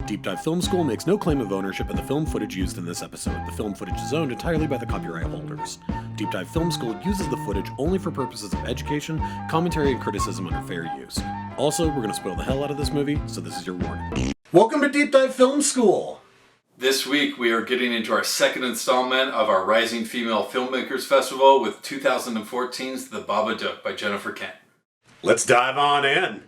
Deep Dive Film School makes no claim of ownership of the film footage used in this episode. The film footage is owned entirely by the copyright holders. Deep Dive Film School uses the footage only for purposes of education, commentary, and criticism under fair use. Also, we're going to spoil the hell out of this movie, so this is your warning. Welcome to Deep Dive Film School! This week we are getting into our second installment of our Rising Female Filmakers Festival with 2014's The Babadook by Jennifer Kent. Let's dive on in!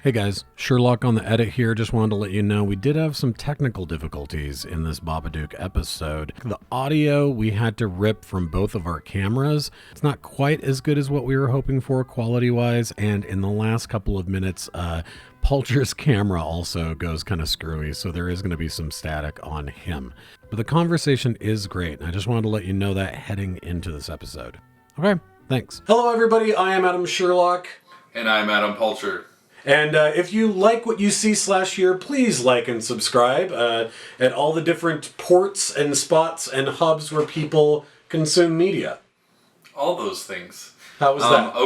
Hey guys, Sherlock on the edit here. Just wanted to let you know we did have some technical difficulties in this Babadook episode. The audio we had to rip from both of our cameras. It's not quite as good as what we were hoping for quality-wise, and in the last couple of minutes, Pulcher's camera also goes kind of screwy, so there is going to be some static on him. But the conversation is great, and I just wanted to let you know that heading into this episode. Okay, thanks. Hello everybody, I am Adam Sherlock. And I'm Adam Pulcher. And if you like what you see/hear, please like and subscribe at all the different ports and spots and hubs where people consume media. All those things. How was that?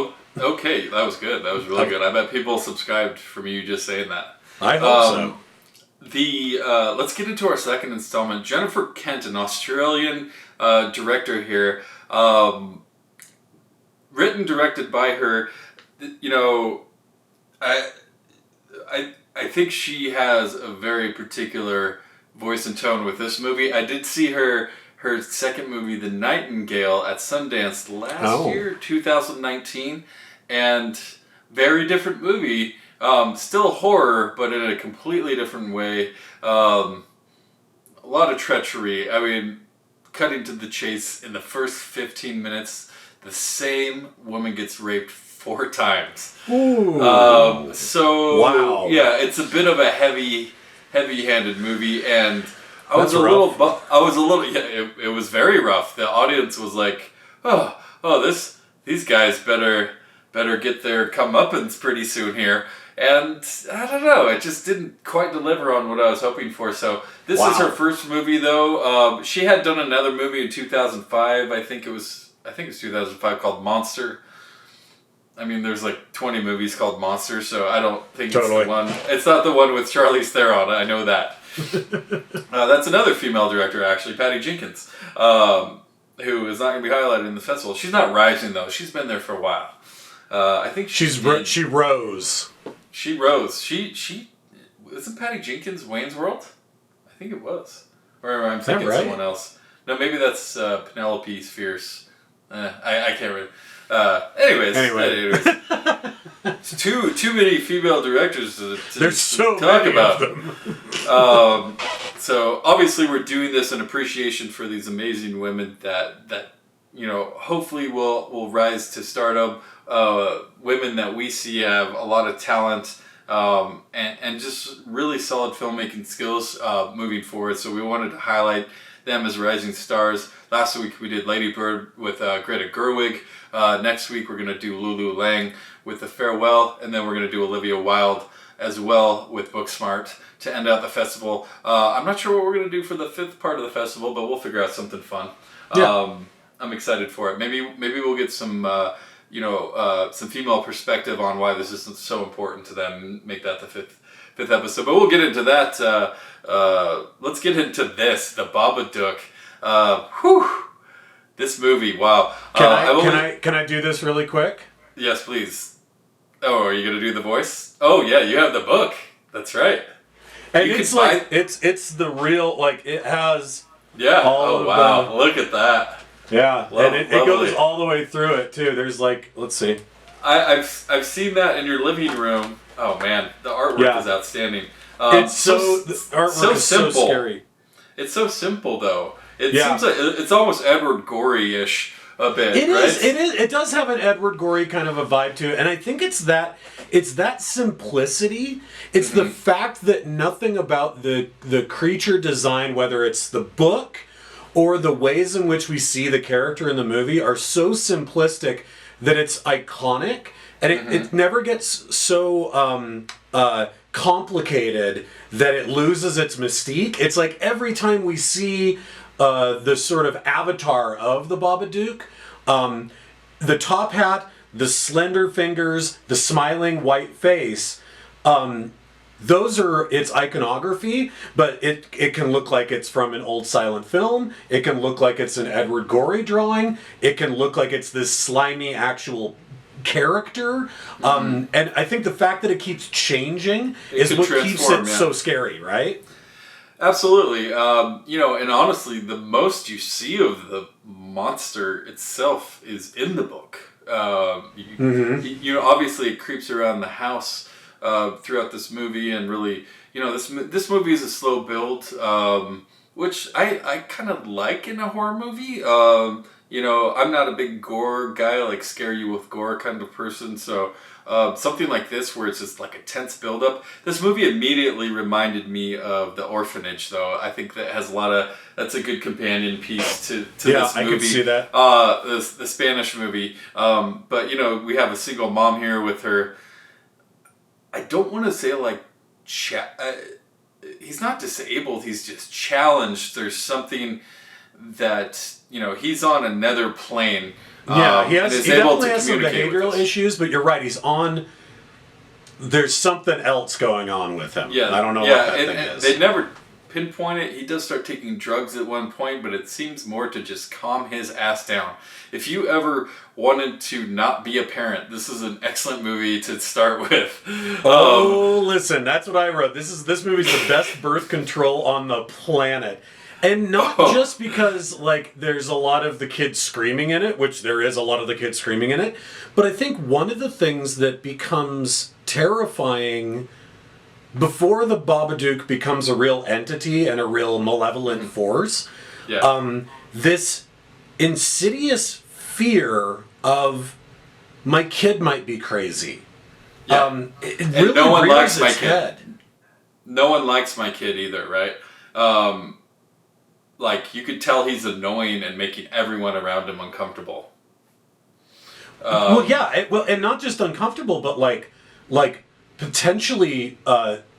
Okay, that was good. That was really good. I bet people subscribed from you just saying that. I hope so. Let's get into our second installment. Jennifer Kent, an Australian director here. Written, directed by her. You know, I think she has a very particular voice and tone with this movie. I did see her second movie, The Nightingale, at Sundance last year, 2019, and very different movie. Still horror, but in a completely different way. A lot of treachery. I mean, cutting to the chase, in the first 15 minutes, the same woman gets raped 4 times. Ooh. Wow. Yeah, it's a bit of a heavy-handed movie, and it was very rough. The audience was like, these guys better get their comeuppance pretty soon here. And I don't know, it just didn't quite deliver on what I was hoping for. So this is her first movie, though. She had done another movie in 2005. I think it was 2005, called Monster. I mean, there's like 20 movies called Monster, so I don't think it's the one. It's not the one with Charlize Theron, I know that. That's another female director, actually, Patty Jenkins, who is not going to be highlighted in the festival. She's not rising, though. She's been there for a while. I think she rose. She rose. She isn't Patty Jenkins Wayne's World? I think it was. Or I'm thinking someone else. No, maybe that's Penelope Fierce. I can't remember. Anyways. It's too many female directors to talk about. Them. So obviously we're doing this in appreciation for these amazing women that hopefully will rise to stardom. Women that we see have a lot of talent and just really solid filmmaking skills moving forward. So we wanted to highlight them as rising stars. Last week we did Lady Bird with Greta Gerwig. Next week we're going to do Lulu Lang with The Farewell, and then we're going to do Olivia Wilde as well with Booksmart to end out the festival. I'm not sure what we're going to do for the 5th part of the festival, but we'll figure out something fun. Yeah. I'm excited for it. Maybe we'll get some some female perspective on why this is so important to them and make that the fifth episode. But we'll get into that. Let's get into this, The Babadook. This movie, wow. Can I do this really quick? Yes, please. Oh, are you gonna do the voice? Oh yeah, you have the book. That's right. And it's the real, like, it has. Yeah. Wow. Look at that. Yeah. And it goes all the way through it too. There's like, let's see. I've seen that in your living room. Oh man, the artwork is outstanding. It's the artwork is simple. So scary. It's so simple though. It seems like it's almost Edward Gorey-ish. a bit. It right? is. It is. It does have an Edward Gorey kind of a vibe to it, and I think it's that simplicity. It's the fact that nothing about the creature design, whether it's the book or the ways in which we see the character in the movie, are so simplistic that it's iconic, and it never gets so complicated that it loses its mystique. It's like every time we see the sort of avatar of the Babadook, the top hat, the slender fingers, the smiling white face, those are its iconography, but it can look like it's from an old silent film. It can look like it's an Edward Gorey drawing. It can look like it's this slimy actual character. And I think the fact that it keeps changing is what keeps it so scary, right? Absolutely. And honestly, the most you see of the monster itself is in the book. Obviously it creeps around the house throughout this movie, and really, this movie is a slow build, which I kind of like in a horror movie. I'm not a big gore guy, like scare you with gore kind of person, so something like this where it's just like a tense buildup. This movie immediately reminded me of The Orphanage, though. I think that has that's a good companion piece to this movie. Yeah, I could see that. The Spanish movie. But, we have a single mom here with her, I don't want to say like, he's not disabled, he's just challenged. There's something that, he's on another plane. Yeah, he definitely has some behavioral issues, but you're right, there's something else going on with him. Yeah, I don't know what that thing is. They never pinpoint it. He does start taking drugs at one point, but it seems more to just calm his ass down. If you ever wanted to not be a parent, this is an excellent movie to start with. Listen, that's what I wrote. This movie's the best birth control on the planet. And not just because, there's a lot of the kids screaming in it, which there is a lot of the kids screaming in it, but I think one of the things that becomes terrifying before the Babadook becomes a real entity and a real malevolent force, this insidious fear of my kid might be crazy. It really no one likes my kid. No one likes my kid either, right? You could tell he's annoying and making everyone around him uncomfortable. And not just uncomfortable, but potentially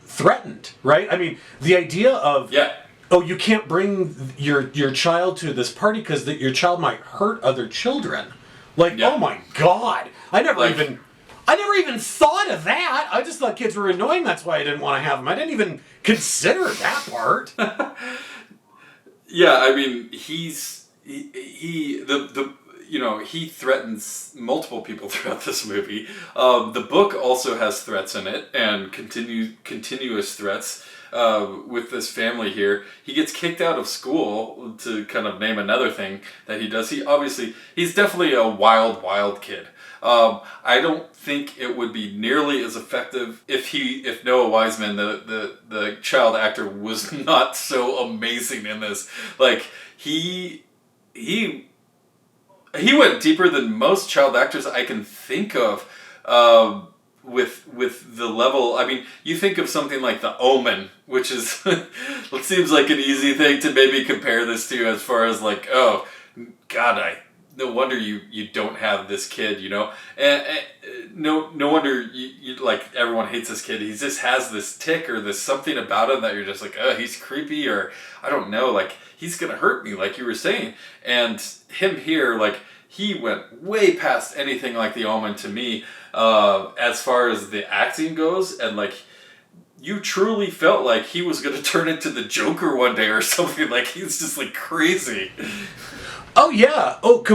threatened, right? I mean, the idea of you can't bring your child to this party because your child might hurt other children. Oh my God, I never even thought of that. I just thought kids were annoying. That's why I didn't want to have them. I didn't even consider that part. Yeah, I mean, he threatens multiple people throughout this movie. The book also has threats in it, and continuous threats with this family here. He gets kicked out of school, to kind of name another thing that he does. He's definitely a wild kid. I don't think it would be nearly as effective if Noah Wiseman, the child actor, was not so amazing in this. He went deeper than most child actors I can think of, with the level. I mean, you think of something like The Omen, which is it seems like an easy thing to maybe compare this to, as far as oh God, no wonder you don't have this kid, and no wonder you everyone hates this kid. He just has this tick or this something about him that you're just he's creepy, or I don't know, he's gonna hurt me, like you were saying. And him here, he went way past anything like The Omen to me, as far as the acting goes, and you truly felt like he was gonna turn into the Joker one day or something. He's just crazy. Oh yeah. Oh,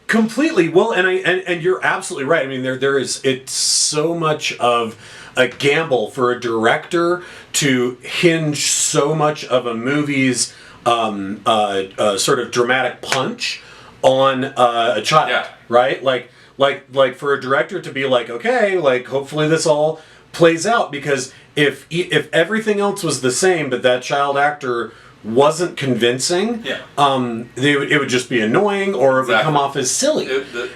completely. Well, and you're absolutely right. I mean, it's so much of a gamble for a director to hinge so much of a movie's sort of dramatic punch on a child, right? Like for a director to be okay, hopefully this all plays out, because if everything else was the same, but that child actor wasn't convincing, it would just be annoying, or it would come off as silly.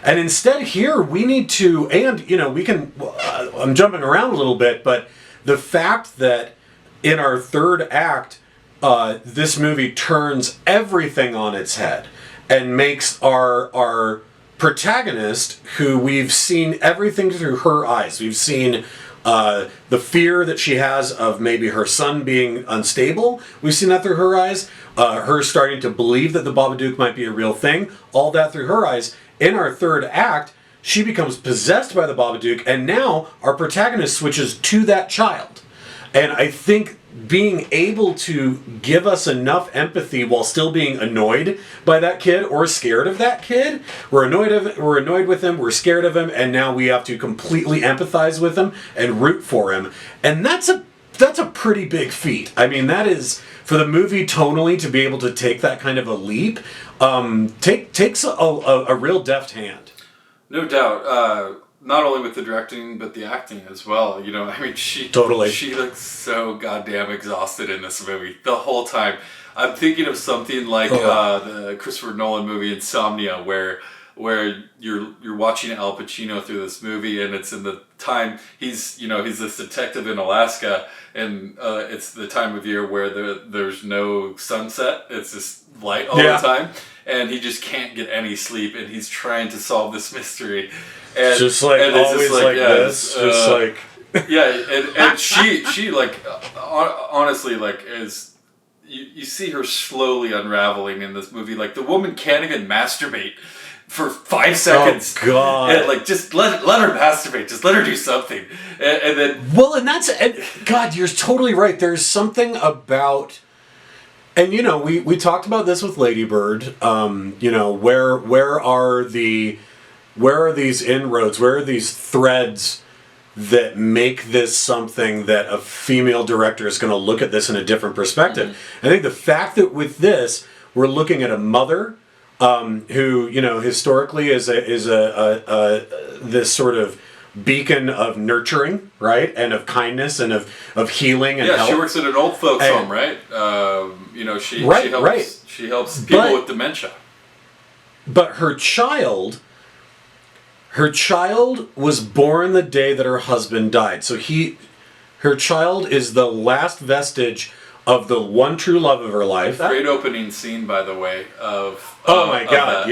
And instead here, we need to, and, you know, we can, I'm jumping around a little bit, but the fact that in our third act, this movie turns everything on its head and makes our protagonist, who we've seen everything through her eyes. We've seen the fear that she has of maybe her son being unstable. We've seen that through her eyes. Her starting to believe that the Babadook might be a real thing. All that through her eyes. In our third act, she becomes possessed by the Babadook, and now our protagonist switches to that child. And I think being able to give us enough empathy while still being annoyed by that kid or scared of that kid. We're annoyed with him, we're scared of him, and now we have to completely empathize with him and root for him. And that's a pretty big feat. I mean, that is, for the movie tonally to be able to take that kind of a leap, takes a real deft hand. No doubt. Not only with the directing, but the acting as well. You know, I mean, she looks so goddamn exhausted in this movie the whole time. I'm thinking of something like the Christopher Nolan movie Insomnia, where you're watching Al Pacino through this movie, and it's in the time he's this detective in Alaska, and it's the time of year where there's no sunset. It's just light all the time, and he just can't get any sleep, and he's trying to solve this mystery. And, just like and always just like this, just like and she like honestly like is you see her slowly unraveling in this movie. Like the woman can't even masturbate for 5 seconds. Oh God! And like just let her masturbate. Just let her do something. And then God, you're totally right. There's something about. And you know, we talked about this with Lady Bird. You know, where are these inroads? Where are these threads that make this something that a female director is going to look at this in a different perspective? Mm-hmm. I think the fact that with this, we're looking at a mother who, you know, historically is this sort of beacon of nurturing, right, and of kindness and of healing and help. She works at an old folks home, right? You know, she helps people with dementia. But her child was born the day that her husband died. So her child is the last vestige of the one true love of her life. Great opening scene, by the way, of oh my God,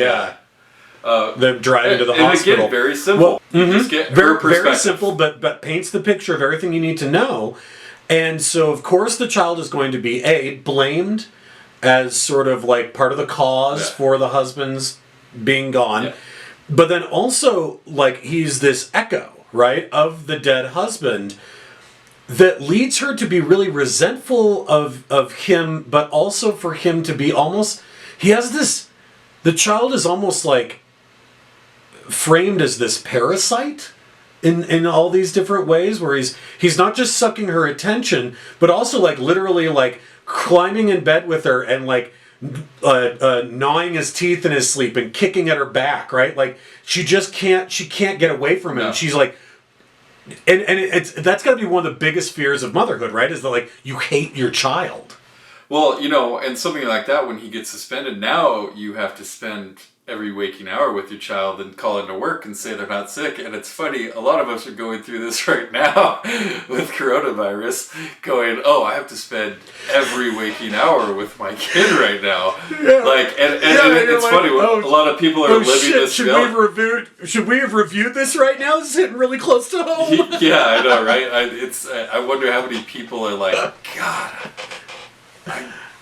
them driving to the hospital. And again, very simple. Well, just get her perspective. Very simple, but paints the picture of everything you need to know. And so, of course, the child is going to be blamed as sort of like part of the cause for the husband's being gone. Yeah. But then also, like, he's this echo, right, of the dead husband that leads her to be really resentful of him, but also for him to be almost, the child is almost like framed as this parasite in all these different ways, where he's not just sucking her attention, but also like literally like climbing in bed with her and like gnawing his teeth in his sleep and kicking at her back, right? Like she can't get away from him. No. She's like, and that's got to be one of the biggest fears of motherhood, right? Is that like you hate your child. Well, you know, and something like that, when he gets suspended, now you have to spend every waking hour with your child and call into work and say they're not sick. And it's funny, a lot of us are going through this right now with coronavirus, going, oh, I have to spend every waking hour with my kid right now. Yeah. Like, and it's like, funny, a lot of people are living this. Should we have reviewed this right now? It's hitting really close to home. Yeah, I know, right? I wonder how many people are like, God,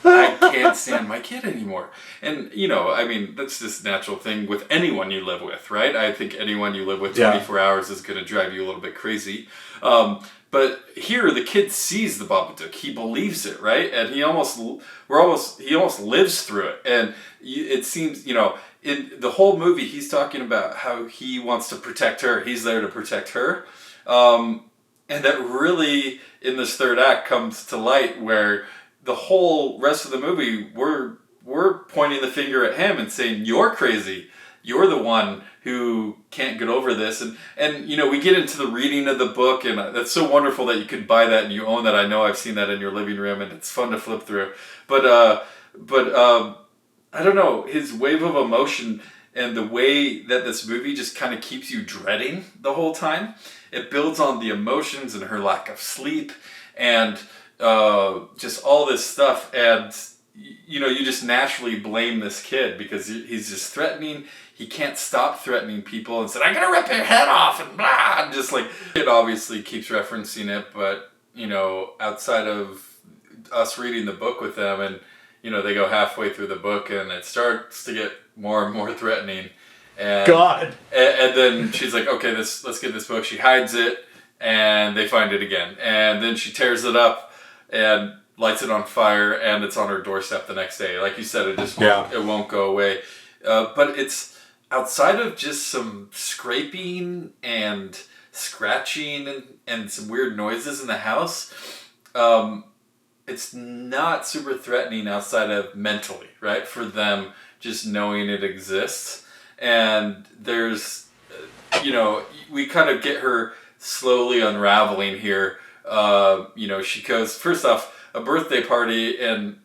I can't stand my kid anymore. And, you know, I mean, that's just a natural thing with anyone you live with, right? I think anyone you live with 24 hours is going to drive you a little bit crazy. But here, the kid sees the Babadook. He believes it, right? And he almost lives through it. And it seems, you know, in the whole movie, he's talking about how he wants to protect her. He's there to protect her. And that really, in this third act, comes to light where the whole rest of the movie, we're pointing the finger at him and saying, you're crazy. you're the one who can't get over this. And you know, we get into the reading of the book, and that's so wonderful that you could buy that and you own that. I know I've seen that in your living room, and it's fun to flip through. But I don't know, his wave of emotion and the way that this movie just kind of keeps you dreading the whole time. It builds on the emotions and her lack of sleep and just all this stuff. And, you know, you just naturally blame this kid because he's just threatening. He can't stop threatening people and said, I'm going to rip your head off and blah. And just like, it obviously keeps referencing it. But, you know, outside of us reading the book with them, and, you know, they go halfway through the book and it starts to get more and more threatening. And, God. And then she's like, okay, let's get this book. She hides it, and they find it again. And then she tears it up and lights it on fire, and it's on her doorstep the next day. Like you said, it just won't go away. But it's outside of just some scraping and scratching and some weird noises in the house. It's not super threatening outside of mentally, right? For them just knowing it exists. And there's, you know, we kind of get her slowly unraveling here. You know, she goes, first off, a birthday party in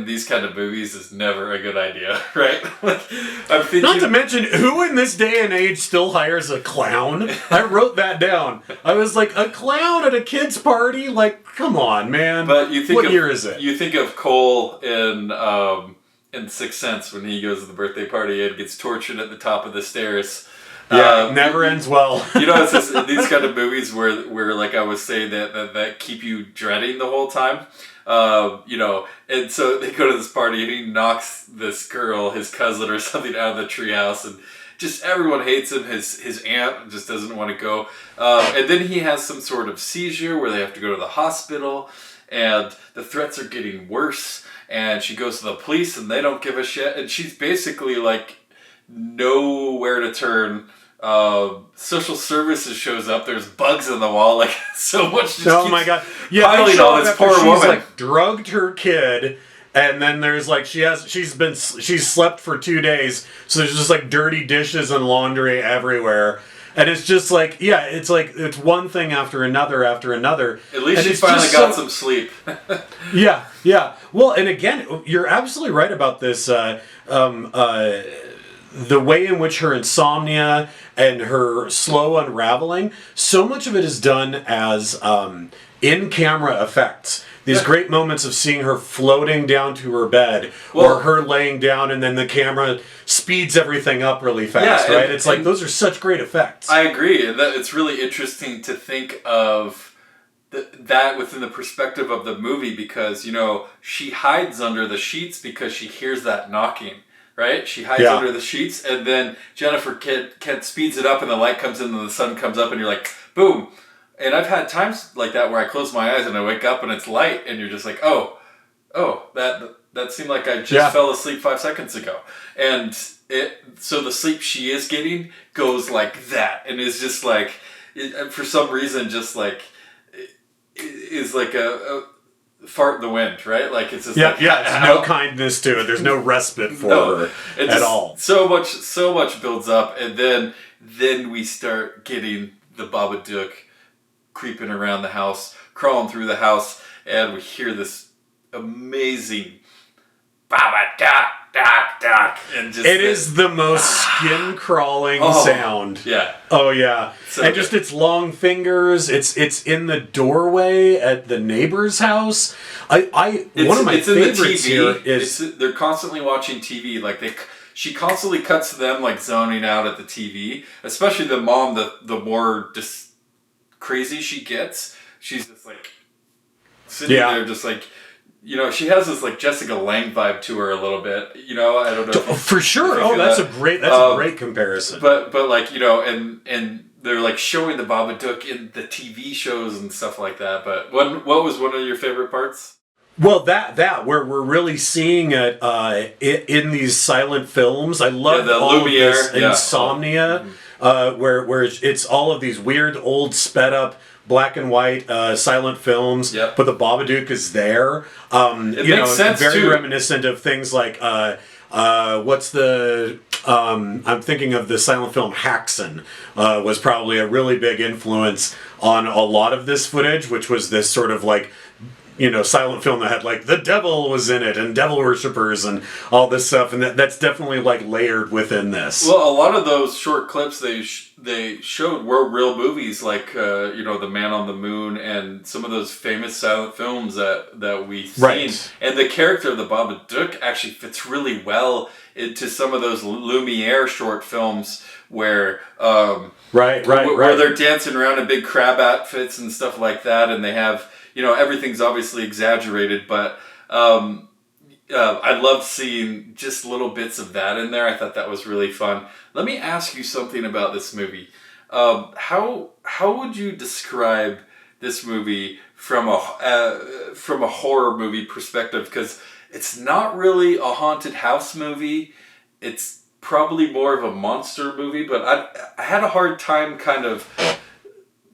these kind of movies is never a good idea, right? Like, I'm thinking, not to mention, who in this day and age still hires a clown? I wrote that down. I was like, a clown at a kid's party? Like, come on, man. But you think what year is it? You think of Cole in Sixth Sense when he goes to the birthday party and gets tortured at the top of the stairs. Yeah, never ends well. You know, it's just these kind of movies where like I was saying that keep you dreading the whole time. You know, and so they go to this party and he knocks this girl, his cousin or something, out of the treehouse, and just everyone hates him. His aunt just doesn't want to go. And then he has some sort of seizure where they have to go to the hospital, and the threats are getting worse. And she goes to the police and they don't give a shit. And she's basically like nowhere to turn. Social services shows up. There's bugs in the wall. Like so much. Just oh my God! Yeah, piling on this poor woman. She's like drugged her kid, and then there's like she's slept for 2 days, so there's just like dirty dishes and laundry everywhere. And it's just like, yeah, it's one thing after another after another. At least she finally got some sleep. Yeah. Well, and again, you're absolutely right about this. The way in which her insomnia and her slow unraveling, so much of it is done as in-camera effects. These great moments of seeing her floating down to her bed, or her laying down, and then the camera speeds everything up really fast, right? It's like, those are such great effects. I agree. And that it's really interesting to think of that within the perspective of the movie, because, you know, she hides under the sheets because she hears that knocking, right? She hides under the sheets, and then Jennifer Kent speeds it up, and the light comes in, and the sun comes up, and you're like, boom. And I've had times like that where I close my eyes and I wake up and it's light, and you're just like, oh, that seemed like I just fell asleep 5 seconds ago. And so the sleep she is getting goes like that, and it's just like, for some reason, just like, is like a fart in the wind, right? Like it's just there's no kindness to it. There's no respite for her at all. So much builds up, and then we start getting the Babadook creeping around the house, crawling through the house, and we hear this amazing Babadook DOOK DOOK, and just it is the most skin crawling sound. Yeah. Oh yeah. So and just its long fingers. It's in the doorway at the neighbor's house. One of my favorites here is they're constantly watching TV. Like she constantly cuts to them like zoning out at the TV. Especially the mom. The more just crazy she gets, she's just like sitting there, just like, you know, she has this like Jessica Lange vibe to her a little bit. You know, I don't know. For sure. Oh, that's a great comparison. But like, you know, and they're like showing the Babadook in the TV shows and stuff like that. But what was one of your favorite parts? Well, that where we're really seeing it in these silent films. I love all of this insomnia, where it's all of these weird old sped up black and white silent films, but the Babadook is there. It makes sense very too. reminiscent of things like What's the... I'm thinking of the silent film Haxan, was probably a really big influence on a lot of this footage, which was this sort of like, silent film that had like the devil was in it and devil worshippers and all this stuff, and that's definitely like layered within this. Well, a lot of those short clips they showed were real movies, like The Man on the Moon and some of those famous silent films that we've seen. Right. And the character of the Babadook actually fits really well into some of those Lumiere short films where where they're dancing around in big crab outfits and stuff like that, and they have everything's obviously exaggerated, but I love seeing just little bits of that in there. I thought that was really fun. Let me ask you something about this movie. How would you describe this movie from a horror movie perspective? Because it's not really a haunted house movie. It's probably more of a monster movie, but I had a hard time kind of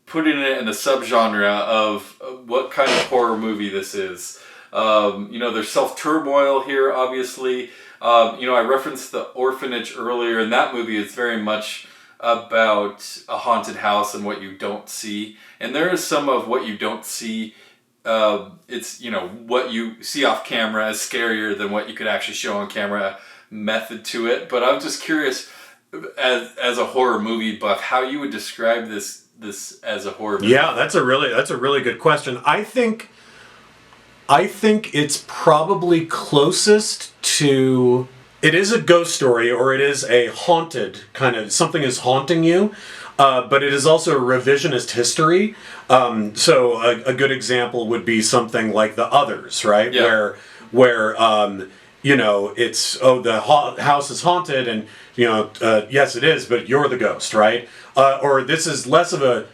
putting it in a subgenre of what kind of horror movie this is. There's self-turmoil here, obviously. I referenced The Orphanage earlier, and that movie is very much about a haunted house and what you don't see. And there is some of what you don't see. It's, what you see off camera is scarier than what you could actually show on camera method to it. But I'm just curious, as a horror movie buff, how you would describe this as a horror movie. Yeah, that's a really good question. I think it's probably closest to... It is a ghost story, or it is a haunted kind of... Something is haunting you, but it is also a revisionist history. So a good example would be something like The Others, right? Yeah. Where it's, the house is haunted, and, yes, it is, but you're the ghost, right? Or this is less of a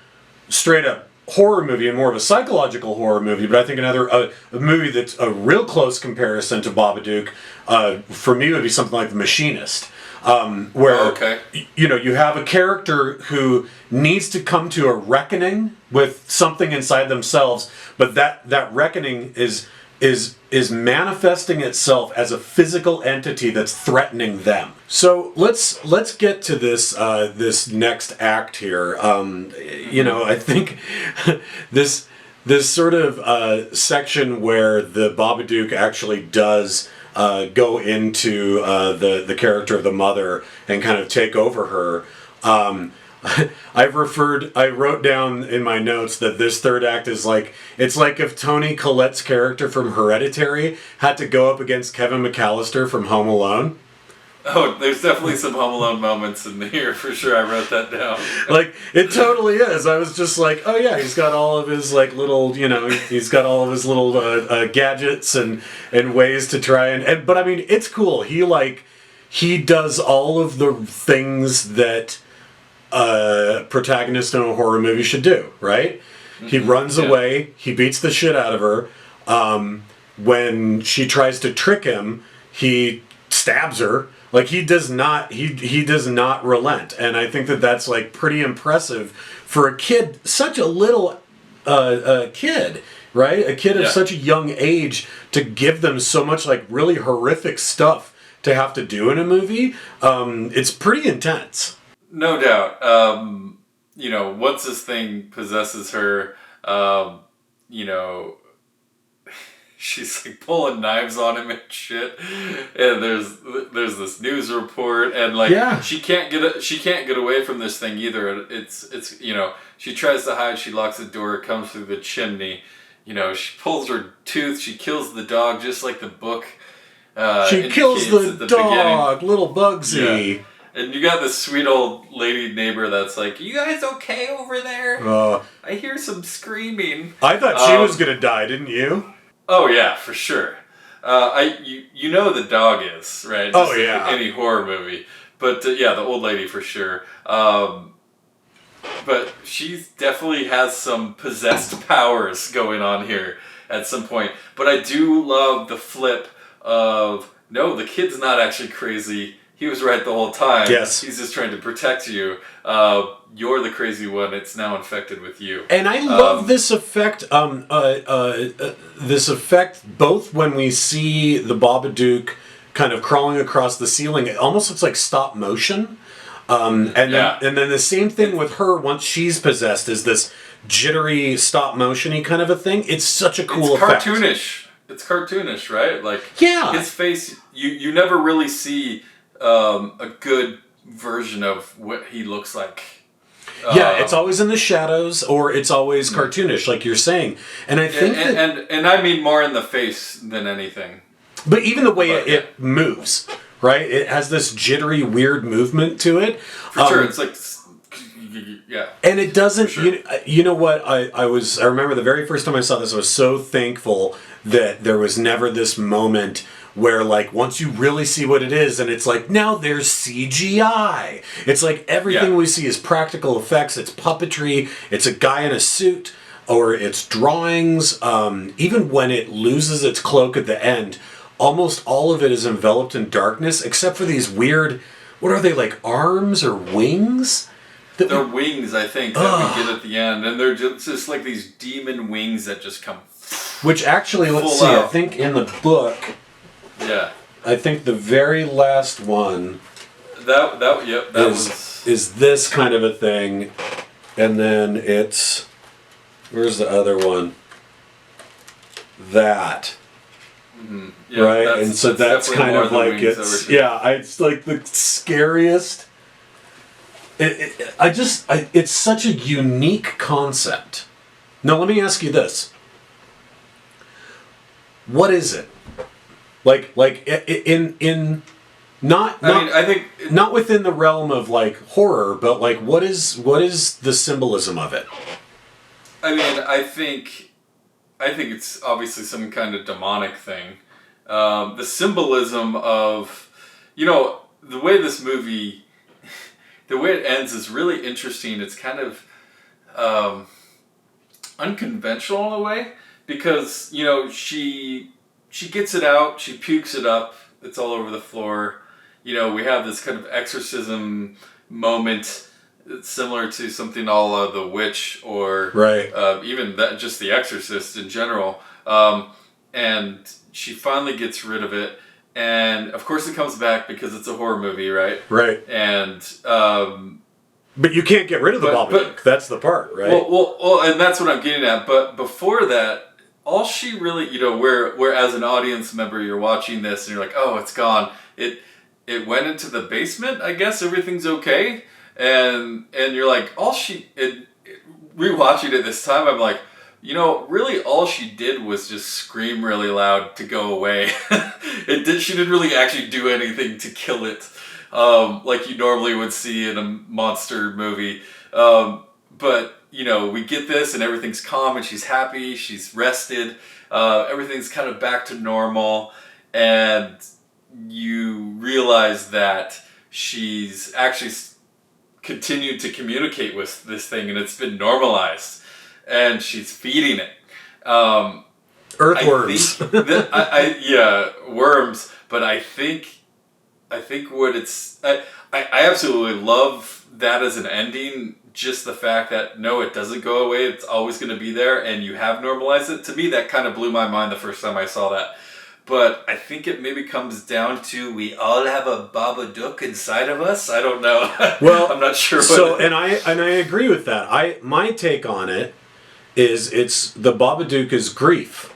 straight-up horror movie and more of a psychological horror movie, but I think a movie that's a real close comparison to Babadook, for me, would be something like The Machinist, where you have a character who needs to come to a reckoning with something inside themselves, but that reckoning is manifesting itself as a physical entity that's threatening them. So let's get to this next act here. I think this sort of section where the Babadook actually does go into the character of the mother and kind of take over her. I wrote down in my notes that this third act is it's like if Toni Collette's character from Hereditary had to go up against Kevin McAllister from Home Alone. Oh, there's definitely some Home Alone moments in here for sure. I wrote that down. It totally is. I was just like, oh yeah, he's got all of his little, he's got all of his little gadgets and ways to try and but I mean, it's cool. He does all of the things that protagonist in a horror movie should do, right? Mm-hmm. He runs away, he beats the shit out of her. When she tries to trick him, he stabs her. He does not relent. And I think that that's pretty impressive for a kid, such a little kid, right? A kid of such a young age, to give them so much really horrific stuff to have to do in a movie. It's pretty intense. No doubt. Once this thing possesses her, she's pulling knives on him and shit. And there's this news report, and she can't get away from this thing either. It's she tries to hide. She locks the door. It comes through the chimney. She pulls her tooth. She kills the dog, just like the book. She kills the dog, beginning. Little Bugsy. Yeah. And you got this sweet old lady neighbor that's like, "You guys okay over there? I hear some screaming." I thought she was gonna die, didn't you? Oh yeah, for sure. The dog is right. Just like any horror movie, but the old lady for sure. But she definitely has some possessed powers going on here at some point. But I do love the flip of no, the kid's not actually crazy. He was right the whole time. Yes. He's just trying to protect you. You're the crazy one. It's now infected with you. And I love this effect. This effect both when we see the Babadook kind of crawling across the ceiling. It almost looks like stop motion. And then the same thing with her once she's possessed is this jittery stop motion-y kind of a thing. It's such a cool effect. It's cartoonish, right? Like, yeah, his face, you never really see a good version of what he looks like. Yeah, it's always in the shadows, or it's always cartoonish, like you're saying. And I think and I mean more in the face than anything. But even the way it moves, right? It has this jittery, weird movement to it. For sure, it's like, yeah. And it doesn't. Sure. You know what? I remember the very first time I saw this, I was so thankful that there was never this moment where, like, once you really see what it is, and it's like, now there's CGI. It's like everything we see is practical effects. It's puppetry. It's a guy in a suit, or it's drawings. Even when it loses its cloak at the end, almost all of it is enveloped in darkness, except for these weird, what are they, like arms or wings? They're wings, I think, that we get at the end. And they're just like these demon wings that just come. Which actually, let's see, I think in the book... Yeah. I think the very last one is this kind of a thing, and then it's, where's the other one? That. Mm-hmm. Yeah, right? And so that's kind of like, it's like the scariest. It's such a unique concept. Now let me ask you this. What is it? Like in not I think not within the realm of like horror, but like what is the symbolism of it? I mean, I think it's obviously some kind of demonic thing. The symbolism of, the way this movie, the way it ends is really interesting. It's kind of unconventional in a way because, she gets it out, she pukes it up, it's all over the floor. We have this kind of exorcism moment similar to something a la The Witch or even that, just The Exorcist in general. And she finally gets rid of it. And of course it comes back because it's a horror movie, right? Right. And... but you can't get rid of the Babadook. That's the part, right? Well, and that's what I'm getting at. But before that, all she really, where as an audience member you're watching this and you're like, oh, it's gone. It went into the basement. I guess everything's okay, and you're like, rewatching it this time, I'm like, really all she did was just scream really loud to go away. She didn't really actually do anything to kill it, like you normally would see in a monster movie. But we get this and everything's calm and she's happy, she's rested, everything's kind of back to normal, and you realize that she's actually continued to communicate with this thing and it's been normalized and she's feeding it. Earthworms. Worms, but I think what I absolutely love that as an ending. Just the fact that, no, it doesn't go away, it's always going to be there, and you have normalized it. To me, that kind of blew my mind the first time I saw that. But I think it maybe comes down to we all have a Babadook inside of us. I don't know. Well, I'm not sure. And I agree with that. My take on it is it's the Babadook is grief.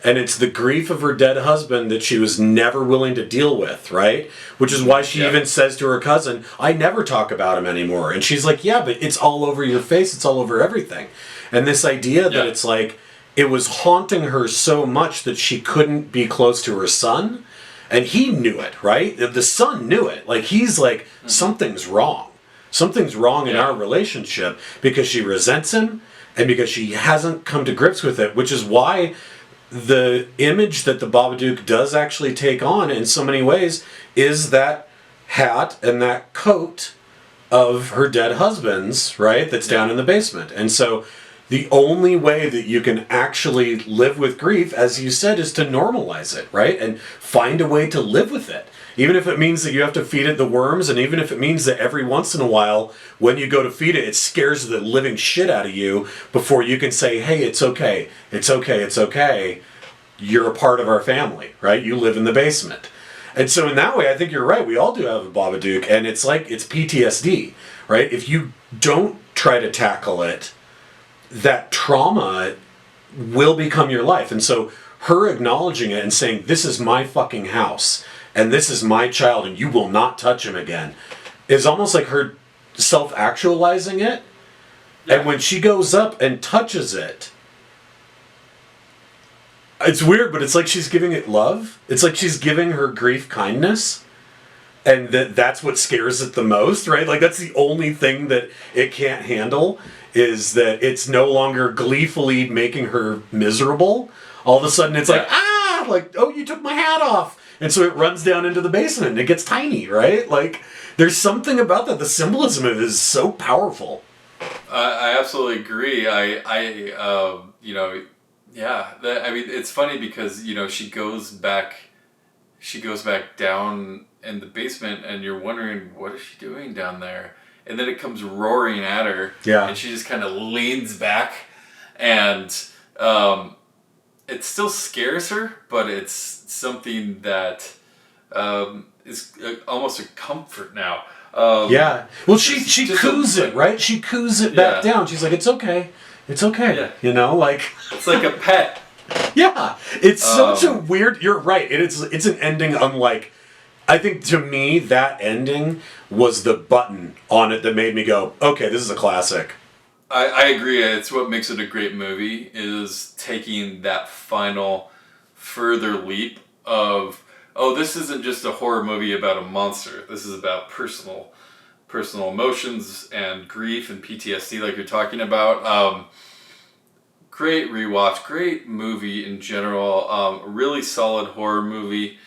And it's the grief of her dead husband that she was never willing to deal with, right? Which is why she even says to her cousin, I never talk about him anymore. And she's like, yeah, but it's all over your face. It's all over everything. And this idea that it's like, it was haunting her so much that she couldn't be close to her son. And he knew it, right? The son knew it. Like, he's like, something's wrong. Something's wrong in our relationship because she resents him and because she hasn't come to grips with it, which is why... the image that the Babadook does actually take on in so many ways is that hat and that coat of her dead husband's, right? That's down in the basement. And so the only way that you can actually live with grief, as you said, is to normalize it, right? And find a way to live with it. Even if it means that you have to feed it the worms, and even if it means that every once in a while, when you go to feed it, it scares the living shit out of you before you can say, hey, it's okay, it's okay, it's okay. You're a part of our family, right? You live in the basement. And so in that way, I think you're right. We all do have a Babadook, and it's like, it's PTSD, right? If you don't try to tackle it, that trauma will become your life. And so her acknowledging it and saying, this is my fucking house, and this is my child, and you will not touch him again, is almost like her self-actualizing it. Yeah. And when she goes up and touches it, it's weird, but it's like she's giving it love. It's like she's giving her grief kindness. And that's what scares it the most, right? Like, that's the only thing that it can't handle, is that it's no longer gleefully making her miserable. All of a sudden it's like, oh, you took my hat off. And so it runs down into the basement and it gets tiny, right? Like, there's something about that. The symbolism of it is so powerful. I absolutely agree. I mean, it's funny because, she goes back down in the basement and you're wondering, what is she doing down there? And then it comes roaring at her. Yeah. And she just kind of leans back and it still scares her, but it's something that is almost a comfort now. Yeah. Well, she coos it, right? She coos it back down. She's like, it's okay. It's okay. Yeah. Like... It's like a pet. Yeah. It's such a weird... You're right. It's an ending unlike... I think, to me, that ending was the button on it that made me go, okay, this is a classic. I agree. It's what makes it a great movie, is taking that final further leap of, this isn't just a horror movie about a monster. This is about personal emotions and grief and PTSD, like you're talking about. Great rewatch, great movie in general. Really solid horror movie.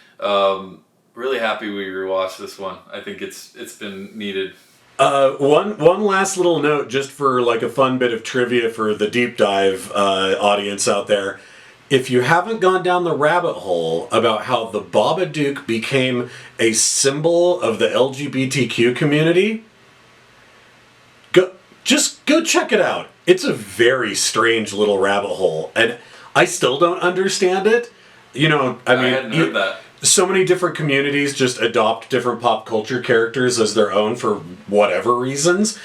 Really happy we rewatched this one. I think it's been needed. One last little note, just for like a fun bit of trivia for the deep dive audience out there. If you haven't gone down the rabbit hole about how the Babadook became a symbol of the LGBTQ community, go check it out. It's a very strange little rabbit hole, and I still don't understand it. I hadn't heard that. So many different communities just adopt different pop culture characters as their own for whatever reasons,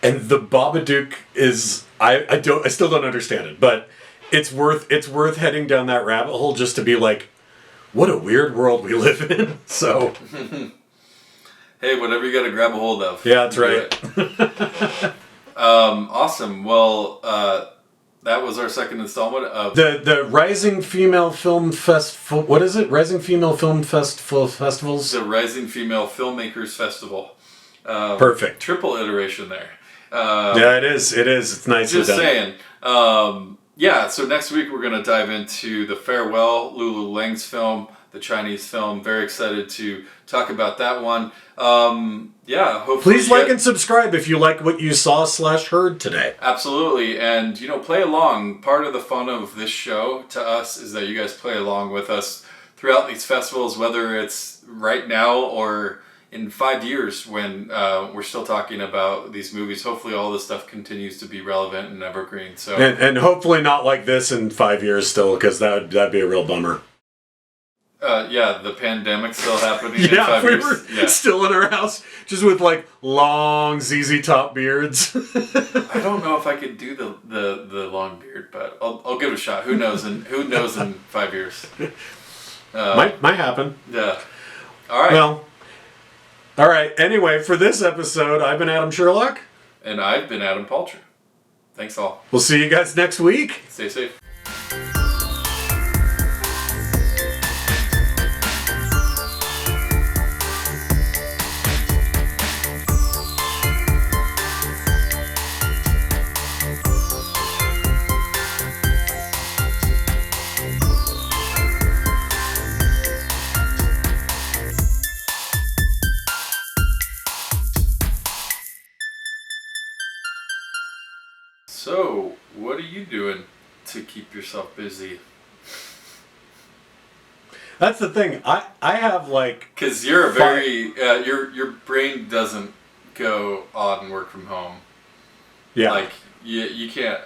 and the Babadook is I still don't understand it, but it's worth heading down that rabbit hole just to be like, what a weird world we live in. So hey, whatever you got to grab a hold of. Yeah, that's right. Awesome. Well, that was our second installment of the Rising Female Film Festival. What is it? Rising Female Film Festivals? The Rising Female Filmakers Festival. Perfect. Triple iteration there. Yeah, it is. It's nice. Just saying. So next week we're going to dive into The Farewell, Lulu Lang's film, the Chinese film. Very excited to talk about that one. Hopefully. Please like and subscribe if you like what you saw/heard today. Absolutely. And, play along. Part of the fun of this show to us is that you guys play along with us throughout these festivals, whether it's right now or in 5 years when we're still talking about these movies. Hopefully all this stuff continues to be relevant and evergreen. So and hopefully not like this in 5 years still, because that'd be a real bummer. The pandemic's still happening in 5 years. We're still in our house, just with like long ZZ Top beards. I don't know if I could do the long beard, but I'll give it a shot. Who knows in 5 years? Might happen. Yeah. All right. Well. All right. Anyway, for this episode, I've been Adam Sherlock, and I've been Adam Palcher. Thanks all. We'll see you guys next week. Stay safe. So, what are you doing to keep yourself busy? That's the thing. I have like... Because you're a very... your brain doesn't go odd and work from home. Yeah. Like, you can't...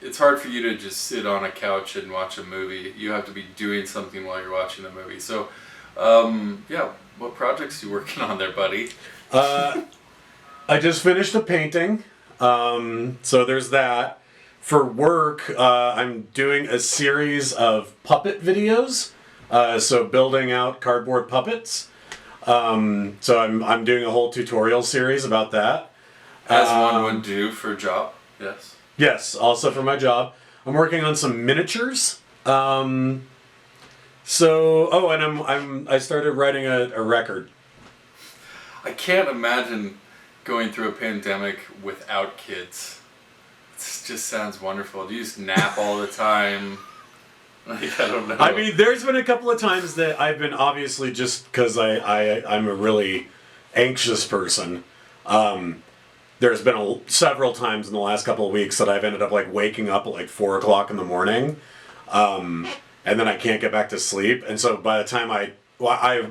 It's hard for you to just sit on a couch and watch a movie. You have to be doing something while you're watching a movie. So, Yeah, what projects you working on there, buddy? I just finished a painting, so there's that. For work, I'm doing a series of puppet videos, so building out cardboard puppets. So I'm doing a whole tutorial series about that. As one would do for a job, yes. Yes, also for my job. I'm working on some miniatures. And I started writing a record. I can't imagine going through a pandemic without kids. It just sounds wonderful. Do you just nap all the time? Like, I don't know. I mean, there's been a couple of times that I've been, obviously, just because I'm a really anxious person. There's been several times in the last couple of weeks that I've ended up like waking up at like 4 o'clock in the morning, and then I can't get back to sleep. And so by the time I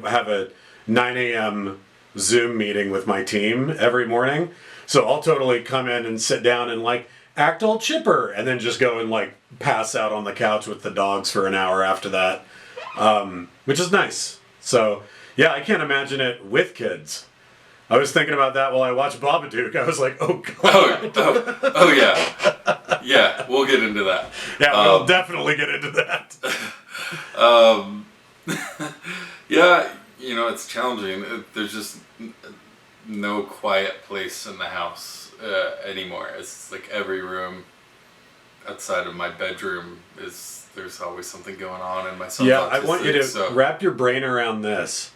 have a 9 a.m. Zoom meeting with my team every morning, so I'll totally come in and sit down and like act all chipper, and then just go and like pass out on the couch with the dogs for an hour after that, which is nice. So yeah, I can't imagine it with kids. I was thinking about that while I watched Babadook. I was like, oh god. Oh yeah. Yeah, we'll get into that. Yeah, we'll definitely get into that. Yeah, it's challenging. There's just no quiet place in the house anymore. It's like every room outside of my bedroom there's always something going on, and my son's autistic, I want you to so. Wrap your brain around this.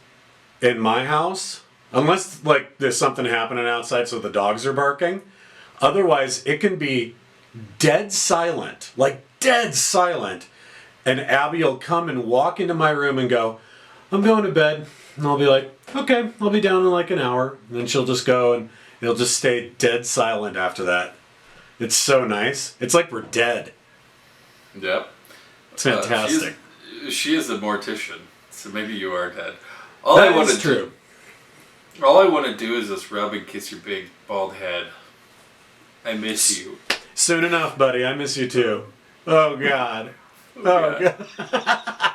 In my house, unless like there's something happening outside so the dogs are barking, otherwise it can be dead silent, and Abby will come and walk into my room and go, I'm going to bed. And I'll be like, okay, I'll be down in like an hour. And then she'll just go and it'll just stay dead silent after that. It's so nice. It's like we're dead. Yep. It's fantastic. She is a mortician, so maybe you are dead. That is true. All I want to do is just rub and kiss your big bald head. I miss you. Soon enough, buddy. I miss you too. Oh God. Oh God.